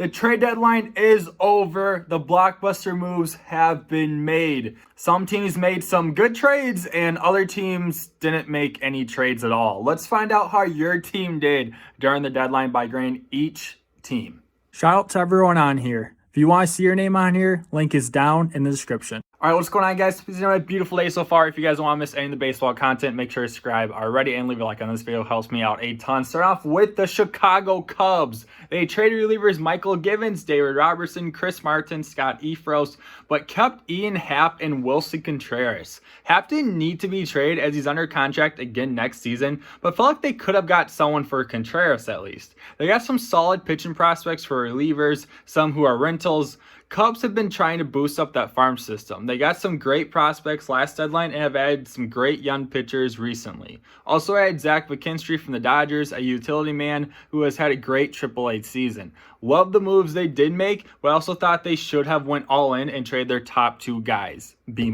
The trade deadline is over. The blockbuster moves have been made. Some teams made some good trades and other teams didn't make any trades at all. Let's find out how your team did during the deadline by grading each team. Shout out to everyone on here. If you want to see your name on here, link is down in the description. All right, what's going on, guys? It's been a beautiful day so far. If you guys don't want to miss any of the baseball content, make sure to subscribe already and leave a like on this video. It helps me out a ton. Start off with the Chicago Cubs. They traded relievers Michael Givens, David Robertson, Chris Martin, Scott Efros, but kept Ian Happ and Wilson Contreras. Happ didn't need to be traded as he's under contract again next season, but felt like they could have got someone for Contreras at least. They got some solid pitching prospects for relievers, some who are rentals. Cubs have been trying to boost up that farm system. They got some great prospects last deadline and have added some great young pitchers recently. Also added Zach McKinstry from the Dodgers, a utility man who has had a great AAA season. Love the moves they did make, but also thought they should have went all in and traded their top two guys, B-.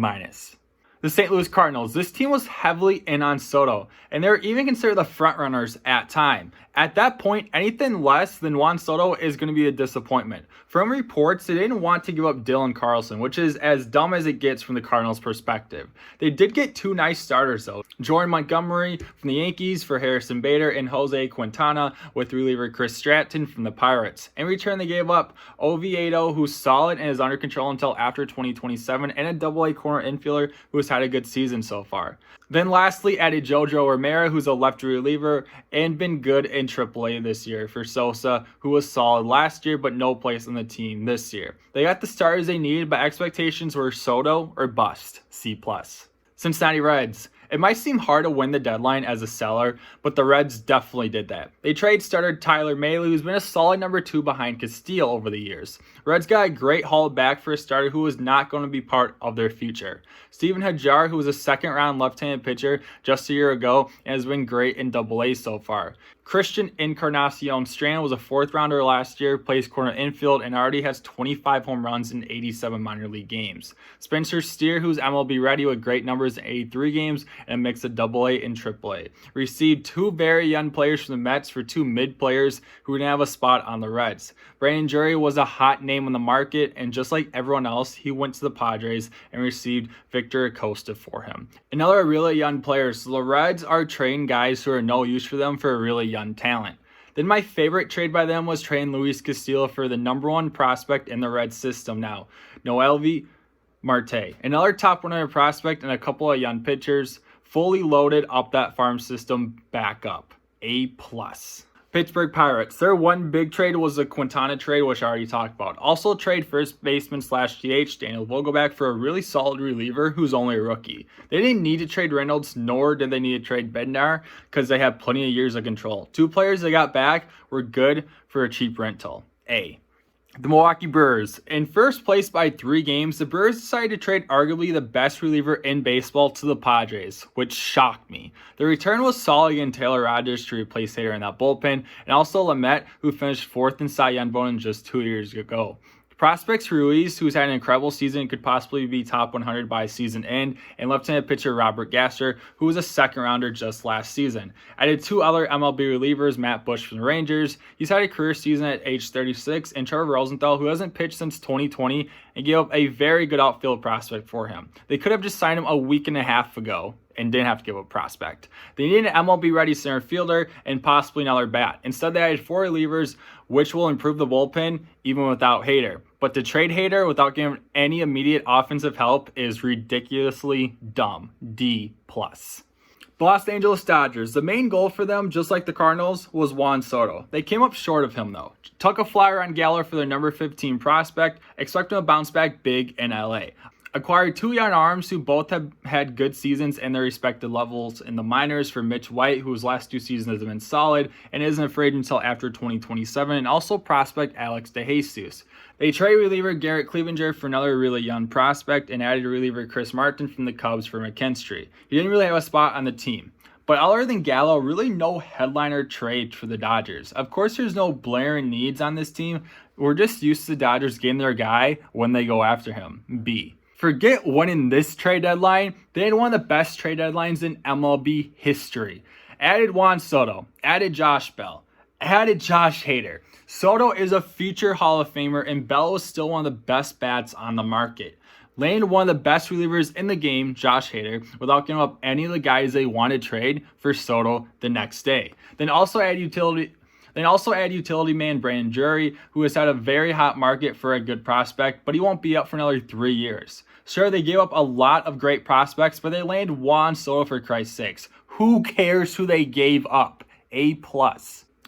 The St. Louis Cardinals. This team was heavily in on Soto, and they were even considered the frontrunners at time. At that point, anything less than Juan Soto is going to be a disappointment. From reports, they didn't want to give up Dylan Carlson, which is as dumb as it gets from the Cardinals' perspective. They did get two nice starters, though. Jordan Montgomery from the Yankees for Harrison Bader and Jose Quintana with reliever Chris Stratton from the Pirates. In return, they gave up Oviedo, who's solid and is under control until after 2027, and a double-A corner infielder who has had a good season so far. Then lastly, added Jojo Romero, who's a lefty reliever and been good in AAA this year for Sosa, who was solid last year but no place on the team this year. They got the starters they needed, but expectations were Soto or bust, C+. Cincinnati Reds. It might seem hard to win the deadline as a seller, but the Reds definitely did that. They trade starter Tyler Mahle, who's been a solid number 2 behind Castillo over the years. Reds got a great haul back for a starter who was not going to be part of their future. Steven Hajar, who was a second-round left-handed pitcher just a year ago and has been great in Double-A so far. Christian Encarnacion Strand was a 4th-rounder last year, plays corner infield, and already has 25 home runs in 87 minor league games. Spencer Steer, who's MLB ready with great numbers in 83 games, and a mix of Double-A and Triple-A. Received 2 very young players from the Mets for 2 mid players who didn't have a spot on the Reds. Brandon Drury was a hot name on the market, and just like everyone else, he went to the Padres and received Victor Acosta for him. Another really young player, so the Reds are trading guys who are no use for them for a really young talent. Then my favorite trade by them was trading Luis Castillo for the number 1 prospect in the Reds system now, Noelvi Marte. Another top 100 prospect and a couple of young pitchers, fully loaded up that farm system back up. A+. Pittsburgh Pirates. Their one big trade was the Quintana trade, which I already talked about. Also trade first baseman / DH Daniel Vogelbach for a really solid reliever who's only a rookie. They didn't need to trade Reynolds, nor did they need to trade Bednar because they have plenty of years of control. 2 players they got back were good for a cheap rental. A. The Milwaukee Brewers. In first place by 3 games, the Brewers decided to trade arguably the best reliever in baseball to the Padres, which shocked me. The return was solid against Taylor Rogers to replace Hader in that bullpen, and also Lamet, who finished 4th in Cy Young voting just 2 years ago. Prospects Ruiz, who's had an incredible season, could possibly be top 100 by season end, and left-handed pitcher Robert Gasser, who was a 2nd-rounder just last season. Added 2 other MLB relievers, Matt Bush from the Rangers. He's had a career season at age 36, and Trevor Rosenthal, who hasn't pitched since 2020, and gave up a very good outfield prospect for him. They could have just signed him a week and a half ago and didn't have to give up prospect. They needed an MLB-ready center fielder and possibly another bat. Instead, they added 4 relievers, which will improve the bullpen even without Hader. But to trade Hader without giving any immediate offensive help is ridiculously dumb. D+. The Los Angeles Dodgers. The main goal for them, just like the Cardinals, was Juan Soto. They came up short of him, though. Took a flyer on Gallo for their number 15 prospect, expect him to bounce back big in LA. Acquired 2 young arms who both have had good seasons in their respective levels in the minors for Mitch White, whose last 2 seasons have been solid and isn't afraid until after 2027, and also prospect Alex DeJesus. They traded reliever Garrett Clevenger for another really young prospect and added reliever Chris Martin from the Cubs for McKinstry. He didn't really have a spot on the team. But other than Gallo, really no headliner trade for the Dodgers. Of course, there's no blaring needs on this team. We're just used to the Dodgers getting their guy when they go after him. B. Forget winning this trade deadline. They had one of the best trade deadlines in MLB history. Added Juan Soto, added Josh Bell, added Josh Hader. Soto is a future Hall of Famer, and Bello is still one of the best bats on the market. Landed one of the best relievers in the game, Josh Hader, without giving up any of the guys they wanted to trade for Soto the next day. Then also add utility man Brandon Drury, who has had a very hot market for a good prospect, but he won't be up for another 3 years. Sure, they gave up a lot of great prospects, but they landed Juan Soto for Christ's sakes. Who cares who they gave up? A+.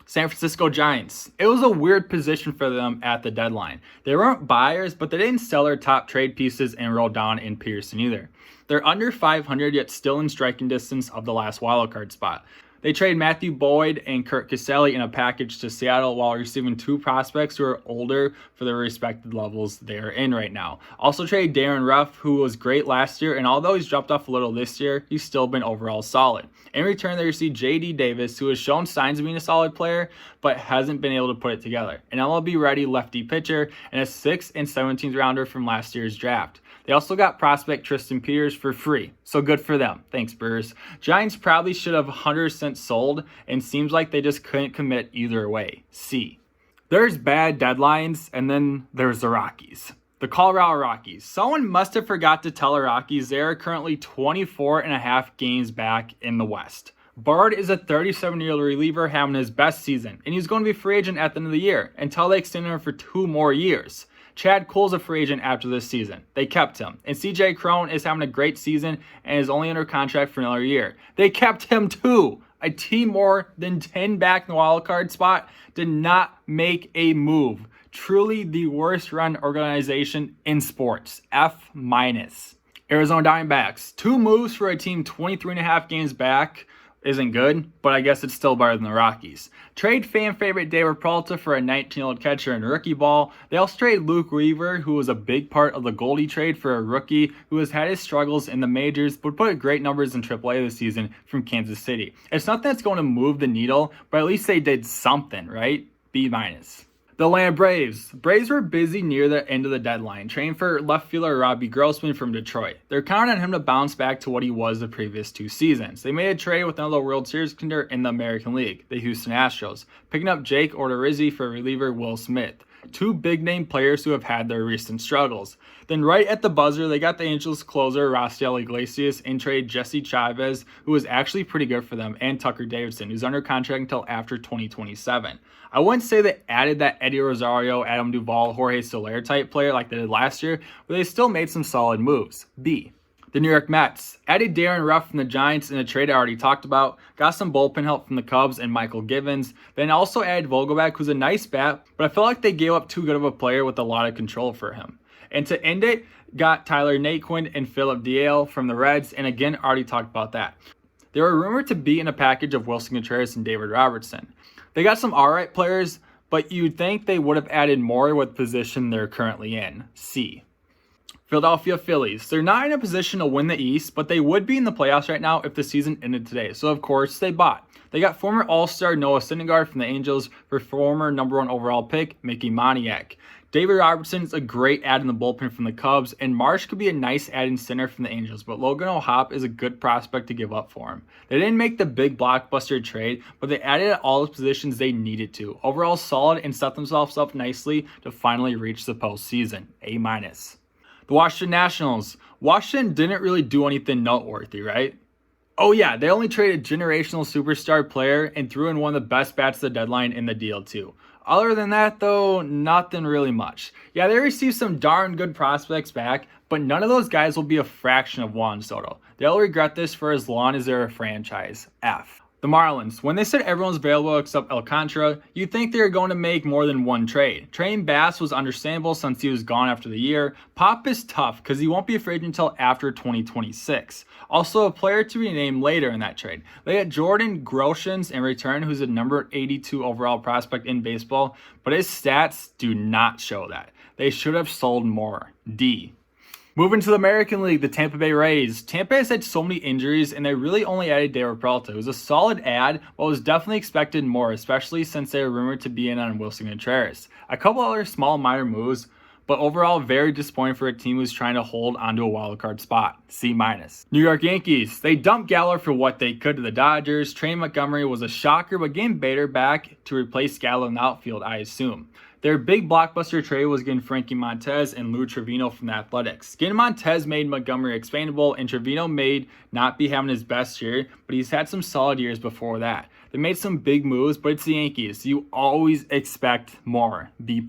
San Francisco Giants. It was a weird position for them at the deadline. They weren't buyers, but they didn't sell their top trade pieces and roll down in Pearson either. They're under 500, yet still in striking distance of the last wildcard spot. They trade Matthew Boyd and Kurt Caselli in a package to Seattle while receiving 2 prospects who are older for their respective levels they are in right now. Also trade Darren Ruff, who was great last year, and although he's dropped off a little this year, he's still been overall solid. In return, they received J.D. Davis, who has shown signs of being a solid player, but hasn't been able to put it together. An MLB-ready lefty pitcher and a 6th and 17th rounder from last year's draft. They also got prospect Tristan Peters for free, so good for them. Thanks, Brewers. Giants probably should have 100% sold, and seems like they just couldn't commit either way. C. There's bad deadlines, and then there's the Rockies. The Colorado Rockies. Someone must have forgot to tell the Rockies they are currently 24.5 games back in the West. Bard is a 37-year-old reliever having his best season, and he's going to be free agent at the end of the year until they extend him for 2 more years. Chad Cole's a free agent after this season. They kept him. And CJ Cron is having a great season and is only under contract for another year. They kept him too. A team more than 10 back in the wild card spot did not make a move. Truly the worst run organization in sports. F-. Arizona Diamondbacks. 2 moves for a team 23.5 games back isn't good, but I guess it's still better than the Rockies. Trade fan favorite David Peralta for a 19-year-old catcher in rookie ball. They also trade Luke Weaver, who was a big part of the Goldie trade, for a rookie who has had his struggles in the majors, but put great numbers in AAA this season from Kansas City. It's nothing that's going to move the needle, but at least they did something, right? B-. The Atlanta Braves. Braves were busy near the end of the deadline, trading for left fielder Robbie Grossman from Detroit. They're counting on him to bounce back to what he was the previous 2 seasons. They made a trade with another World Series contender in the American League, the Houston Astros, picking up Jake Odorizzi for reliever Will Smith. 2 big-name players who have had their recent struggles. Then right at the buzzer, they got the Angels closer Rafael Iglesias and trade Jesse Chavez, who was actually pretty good for them, and Tucker Davidson, who's under contract until after 2027. I wouldn't say they added that Eddie Rosario, Adam Duvall, Jorge Soler type player like they did last year, but they still made some solid moves. B. The New York Mets. Added Darren Ruff from the Giants in a trade I already talked about. Got some bullpen help from the Cubs and Michael Givens. Then also added Vogelbach, who's a nice bat, but I feel like they gave up too good of a player with a lot of control for him. And to end it, got Tyler Naquin and Philip Dial from the Reds, and again, already talked about that. They were rumored to be in a package of Wilson Contreras and David Robertson. They got some alright players, but you'd think they would have added more with the position they're currently in. C. Philadelphia Phillies. They're not in a position to win the East, but they would be in the playoffs right now if the season ended today. So, of course, they bought. They got former All-Star Noah Syndergaard from the Angels for former number 1 overall pick, Mickey Moniak. David Robertson is a great add in the bullpen from the Cubs, and Marsh could be a nice add in center from the Angels, but Logan O'Hoppe is a good prospect to give up for him. They didn't make the big blockbuster trade, but they added at all the positions they needed to. Overall solid and set themselves up nicely to finally reach the postseason. A-. The Washington Nationals. Washington didn't really do anything noteworthy, right? Oh yeah, they only traded generational superstar player and threw in one of the best bats of the deadline in the deal too. Other than that though, nothing really much. Yeah, they received some darn good prospects back, but none of those guys will be a fraction of Juan Soto. They'll regret this for as long as they're a franchise. F. The Marlins. When they said everyone's available except Alcantara, you'd think they were going to make more than one trade. Trading Bass was understandable since he was gone after the year. Pop is tough because he won't be a free agent until after 2026. Also, a player to be named later in that trade. They got Jordan Groshans in return, who's a number 82 overall prospect in baseball, but his stats do not show that. They should have sold more. D. Moving to the American League, the Tampa Bay Rays. Tampa has had so many injuries, and they really only added David Peralta. It was a solid add, but was definitely expected more, especially since they were rumored to be in on Wilson Contreras. A couple other small minor moves, but overall very disappointing for a team who's trying to hold onto a wild card spot, C-. New York Yankees, they dumped Gallo for what they could to the Dodgers. Trey Montgomery was a shocker, but getting Bader back to replace Gallo in the outfield, I assume. Their big blockbuster trade was getting Frankie Montez and Lou Trevino from the Athletics. Getting Montez made Montgomery expandable, and Trevino may not be having his best year, but he's had some solid years before that. They made some big moves, but it's the Yankees. You always expect more, B+.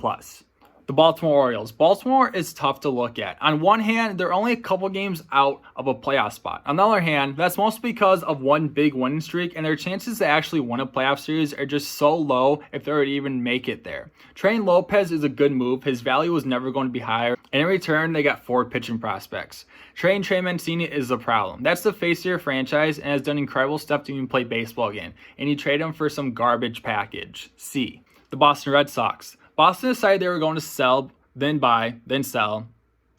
The Baltimore Orioles. Baltimore is tough to look at. On one hand, they're only a couple games out of a playoff spot. On the other hand, that's mostly because of one big winning streak, and their chances to actually win a playoff series are just so low if they would even make it there. Trading Lopez is a good move. His value was never going to be higher, and in return, they got 4 pitching prospects. Trading Trey Mancini is the problem. That's the face of your franchise and has done incredible stuff to even play baseball again, and you trade him for some garbage package. C. The Boston Red Sox. Boston decided they were going to sell, then buy, then sell,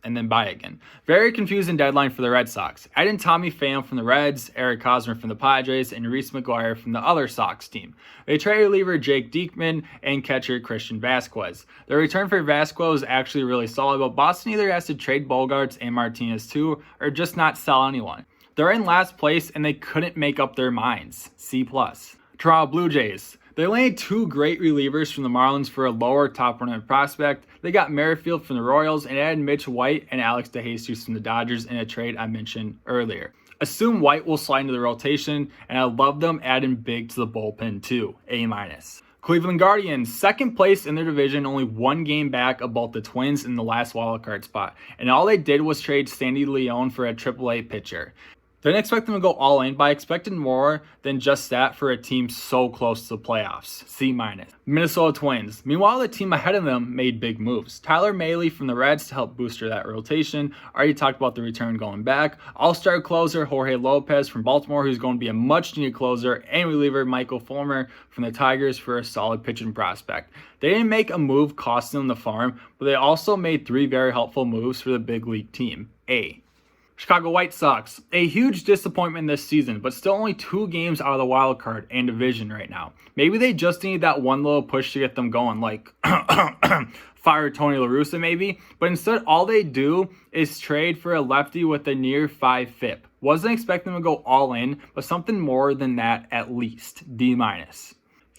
and then buy again. Very confusing deadline for the Red Sox. Adding Tommy Pham from the Reds, Eric Hosmer from the Padres, and Reese McGuire from the other Sox team. They traded reliever Jake Diekman and catcher Christian Vasquez. The return for Vasquez was actually really solid, but Boston either has to trade Bogarts and Martinez too, or just not sell anyone. They're in last place and they couldn't make up their minds. C+. Toronto Blue Jays. They landed 2 great relievers from the Marlins for a lower top 100 prospect. They got Merrifield from the Royals and added Mitch White and Alex DeJesus from the Dodgers in a trade I mentioned earlier. Assume White will slide into the rotation, and I love them adding big to the bullpen too, A-. Cleveland Guardians, second place in their division, only 1 game back of both the Twins in the last wildcard spot, and all they did was trade Sandy Leon for a AAA pitcher. Didn't expect them to go all in, but I expected more than just that for a team so close to the playoffs. C-. Minnesota Twins. Meanwhile, the team ahead of them made big moves. Tyler Mahle from the Reds to help booster that rotation. Already talked about the return going back. All-star closer Jorge Lopez from Baltimore, who's going to be a much-needed closer, and reliever Michael Fulmer from the Tigers for a solid pitching prospect. They didn't make a move costing them the farm, but they also made 3 very helpful moves for the big league team. A. Chicago White Sox, a huge disappointment this season, but still only 2 games out of the wild card and division right now. Maybe they just need that one little push to get them going, like fire Tony La Russa maybe, but instead all they do is trade for a lefty with a near 5 FIP. Wasn't expecting them to go all in, but something more than that at least, D-.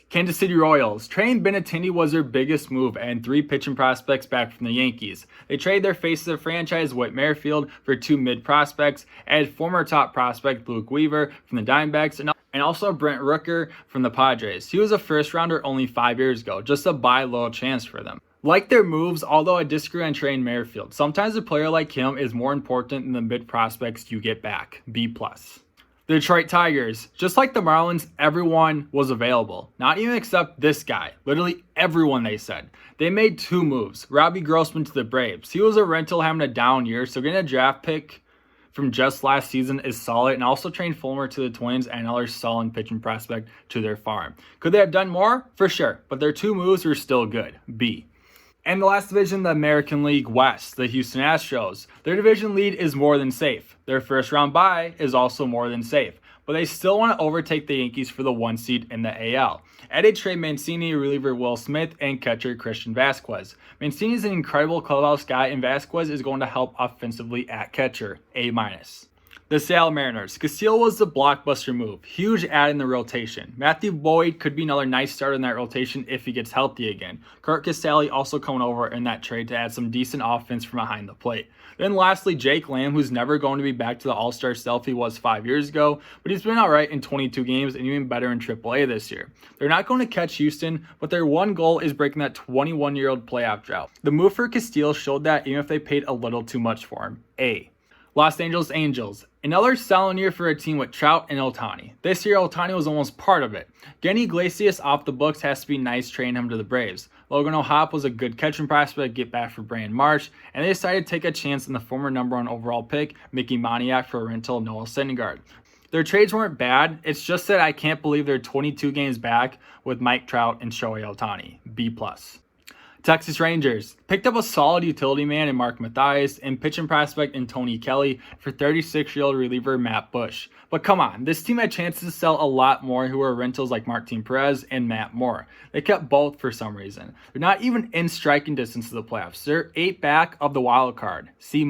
Kansas City Royals. Trading Benintendi was their biggest move and 3 pitching prospects back from the Yankees. They traded their face of the franchise, Whit Merrifield, for 2 mid prospects, added former top prospect Luke Weaver from the Diamondbacks, and also Brent Rooker from the Padres. He was a first rounder only 5 years ago, just a buy low chance for them. Like their moves, although I disagree on trading Merrifield. Sometimes a player like him is more important than the mid prospects you get back. B+. The Detroit Tigers, just like the Marlins, everyone was available. Not even except this guy. Literally everyone, they said. They made 2 moves. Robbie Grossman to the Braves. He was a rental having a down year, so getting a draft pick from just last season is solid, and also trained Fulmer to the Twins and another solid pitching prospect to their farm. Could they have done more? For sure, but their 2 moves were still good. B. And the last division, the American League West, the Houston Astros. Their division lead is more than safe. Their first round bye is also more than safe. But they still want to overtake the Yankees for the 1 seed in the AL. Added Trey Mancini, reliever Will Smith, and catcher Christian Vasquez. Mancini is an incredible clubhouse guy, and Vasquez is going to help offensively at catcher. A-. The Seattle Mariners. Castillo was the blockbuster move. Huge add in the rotation. Matthew Boyd could be another nice start in that rotation if he gets healthy again. Kurt Casale also coming over in that trade to add some decent offense from behind the plate. Then lastly, Jake Lamb, who's never going to be back to the all-star self he was 5 years ago, but he's been alright in 22 games and even better in AAA this year. They're not going to catch Houston, but their one goal is breaking that 21-year-old playoff drought. The move for Castillo showed that even if they paid a little too much for him. A. Los Angeles Angels. Another solid year for a team with Trout and Ohtani. This year, Ohtani was almost part of it. Getting Iglesias off the books has to be nice trading him to the Braves. Logan O'Hoppe was a good catching prospect, get back for Brandon Marsh, and they decided to take a chance on the former #1 overall pick, Mickey Moniak, for a rental Noah Syndergaard. Their trades weren't bad, it's just that I can't believe they're 22 games back with Mike Trout and Shohei Ohtani. B+. Texas Rangers picked up a solid utility man in Mark Mathias and pitching prospect in Tony Kelly for 36-year-old reliever Matt Bush. But come on, this team had chances to sell a lot more who were rentals like Martin Perez and Matt Moore. They kept both for some reason. They're not even in striking distance of the playoffs. They're 8 back of the wild card, C-.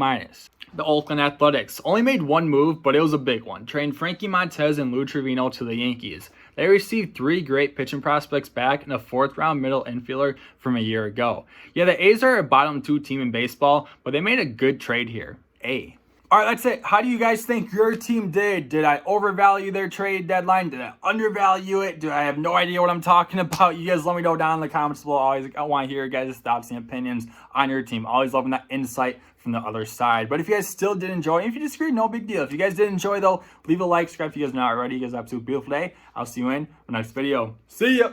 The Oakland Athletics only made one move, but it was a big one, trading Frankie Montez and Lou Trevino to the Yankees. They received 3 great pitching prospects back and a 4th-round middle infielder from a year ago. Yeah, the A's are a bottom 2 team in baseball, but they made a good trade here. A. All right, that's it. How do you guys think your team did? Did I overvalue their trade deadline? Did I undervalue it? Do I have no idea what I'm talking about? You guys let me know down in the comments below. I want to hear your guys' thoughts and opinions on your team. Always loving that insight from the other side. But if you guys still did enjoy, if you disagree, no big deal. If you guys did enjoy, though, leave a like, subscribe if you guys are not already. You guys have a beautiful day. I'll see you in the next video. See ya!